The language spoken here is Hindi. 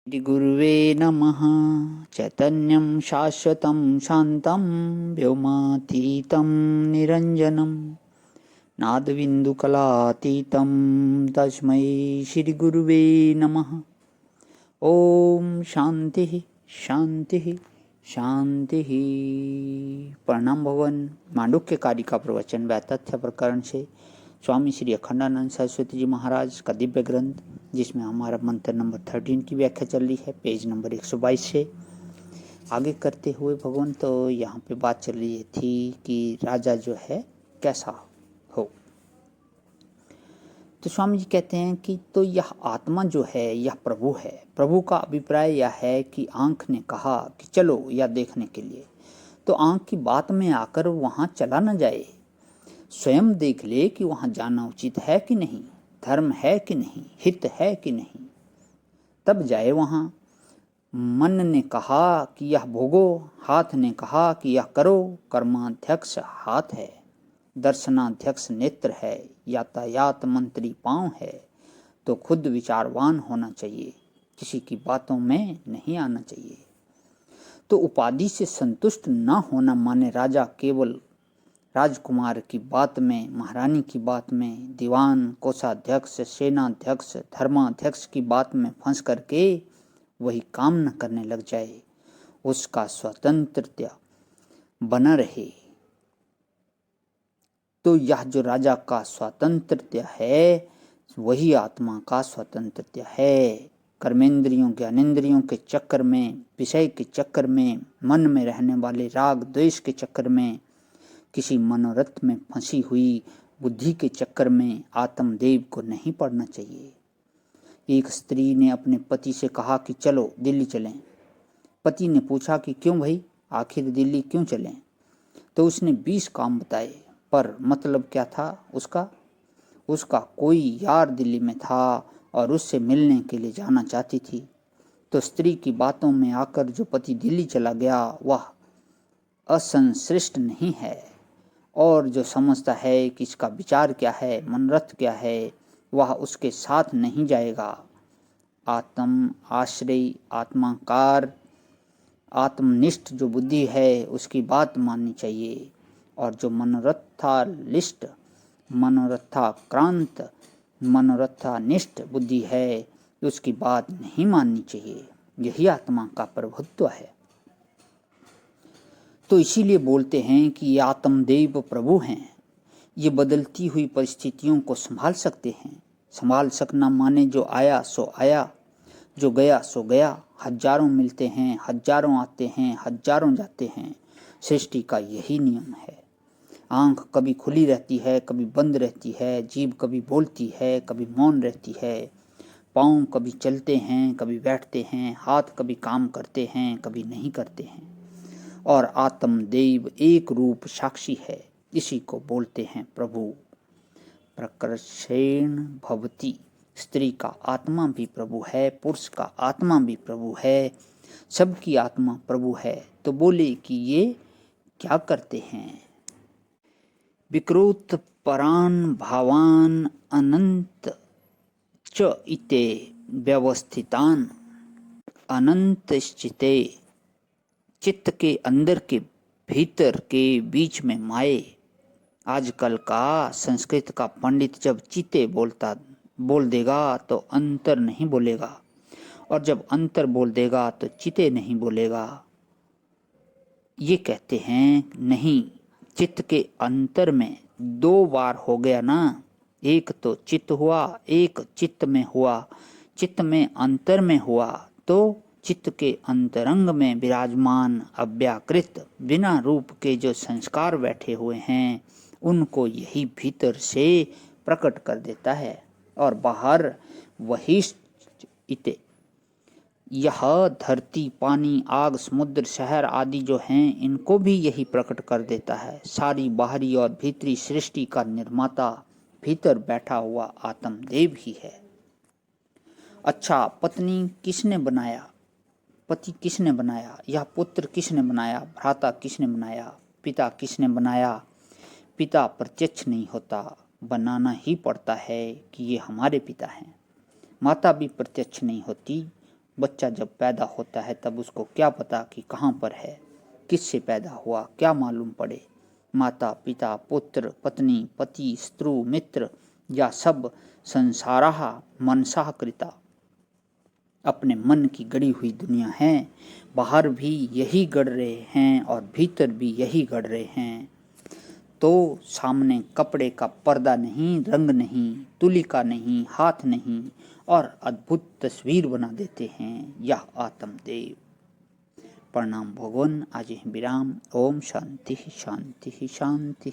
श्रीगुरुवे नमः। चैतन्यं शाश्वतं शान्तं व्योमातीतं निरञ्जनं नादबिन्दुकलातीतं तस्मै श्रीगुरुवे नमः। ओम शांति शांति शांति। प्रणाम भवन। मांडुक्य कारिका प्रवचन व तथ्य प्रकरण से स्वामी श्री अखंडानंद सरस्वती जी महाराज का दिव्य ग्रंथ, जिसमें हमारा मंत्र नंबर 13 की व्याख्या चल रही है, पेज नंबर 122 से आगे करते हुए भगवान। तो यहाँ पे बात चल रही थी कि राजा जो है कैसा हो। तो स्वामी जी कहते हैं कि तो यह आत्मा जो है यह प्रभु है। प्रभु का अभिप्राय यह है कि आंख ने कहा कि चलो यह देखने के लिए, तो आंख की बात में आकर वहां चला न जाए, स्वयं देख ले कि वहां जाना उचित है कि नहीं, धर्म है कि नहीं, हित है कि नहीं, तब जाए वहां। मन ने कहा कि यह भोगो, हाथ ने कहा कि यह करो, कर्माध्यक्ष हाथ है, दर्शनाध्यक्ष नेत्र है, यातायात मंत्री पांव है, तो खुद विचारवान होना चाहिए, किसी की बातों में नहीं आना चाहिए। तो उपाधि से संतुष्ट न होना माने राजा केवल राजकुमार की बात में, महारानी की बात में, दीवान, कोषाध्यक्ष, सेनाध्यक्ष, धर्माध्यक्ष की बात में फंस करके वही काम न करने लग जाए, उसका स्वतंत्रता बना रहे। तो यह जो राजा का स्वतंत्रता है वही आत्मा का स्वतंत्रता है। कर्मेंद्रियों ज्ञानेंद्रियों के चक्कर में, विषय के चक्कर में, मन में रहने वाले राग द्वेष के चक्कर में, किसी मनोरथ में फंसी हुई बुद्धि के चक्कर में आत्मदेव को नहीं पढ़ना चाहिए। एक स्त्री ने अपने पति से कहा कि चलो दिल्ली चलें। पति ने पूछा कि क्यों भाई, आखिर दिल्ली क्यों चलें? तो उसने 20 काम बताए, पर मतलब क्या था उसका कोई यार दिल्ली में था और उससे मिलने के लिए जाना चाहती थी। तो स्त्री की बातों में आकर जो पति दिल्ली चला गया वह असंश्लिष्ट नहीं है, और जो समझता है कि इसका विचार क्या है, मनोरथ क्या है, वह उसके साथ नहीं जाएगा। आत्म आश्रय, आत्माकार, आत्मनिष्ठ जो बुद्धि है उसकी बात माननी चाहिए, और जो मनोरथालिष्ट, मनोरथाक्रांत, मनोरथानिष्ठ बुद्धि है उसकी बात नहीं माननी चाहिए। यही आत्मा का प्रभुत्व है। तो इसीलिए बोलते हैं कि ये आत्मदेव प्रभु हैं। ये बदलती हुई परिस्थितियों को संभाल सकते हैं। संभाल सकना माने जो आया सो आया, जो गया सो गया। हजारों मिलते हैं, हजारों आते हैं, हजारों जाते हैं। सृष्टि का यही नियम है। आंख कभी खुली रहती है, कभी बंद रहती है, जीभ कभी बोलती है, कभी मौन रहती है, पाँव कभी चलते हैं, कभी बैठते हैं, हाथ कभी काम करते हैं, कभी नहीं करते हैं, और आत्मदेव एक रूप साक्षी है। इसी को बोलते हैं प्रभु। प्रकर्षेण भवति। स्त्री का आत्मा भी प्रभु है, पुरुष का आत्मा भी प्रभु है, सबकी आत्मा प्रभु है। तो बोले कि ये क्या करते हैं? विकृत परान भावान अनंत च इते व्यवस्थितान। अनंत चिते, चित्त के अंदर के भीतर के बीच में माए। आजकल का संस्कृत का पंडित जब चिते बोल देगा तो अंतर नहीं बोलेगा, और जब अंतर बोल देगा तो चिते नहीं बोलेगा। ये कहते हैं नहीं, चित्त के अंतर में 2 बार हो गया ना। एक तो चित्त हुआ, एक चित्त में हुआ। चित्त में अंतर में हुआ तो चित्त के अंतरंग में विराजमान अव्याकृत बिना रूप के जो संस्कार बैठे हुए हैं उनको यही भीतर से प्रकट कर देता है, और बाहर वही इते। यह धरती, पानी, आग, समुद्र, शहर आदि जो हैं इनको भी यही प्रकट कर देता है। सारी बाहरी और भीतरी सृष्टि का निर्माता भीतर बैठा हुआ आत्मदेव ही है। अच्छा, पत्नी किसने बनाया, पति किसने बनाया, यह पुत्र किसने बनाया, भ्राता किसने बनाया, पिता किसने बनाया? पिता प्रत्यक्ष नहीं होता, बनाना ही पड़ता है कि ये हमारे पिता हैं। माता भी प्रत्यक्ष नहीं होती, बच्चा जब पैदा होता है तब उसको क्या पता कि कहाँ पर है, किससे पैदा हुआ, क्या मालूम पड़े। माता पिता पुत्र पत्नी पति स्त्रु मित्र या सब संसाराः मनसा कृता, अपने मन की गढ़ी हुई दुनिया है। बाहर भी यही गढ़ रहे हैं और भीतर भी यही गढ़ रहे हैं। तो सामने कपड़े का पर्दा नहीं, रंग नहीं, तुलिका नहीं, हाथ नहीं, और अद्भुत तस्वीर बना देते हैं यह आत्मदेव। प्रणाम भगवान। आज विराम। ओम शांति शांति शांति।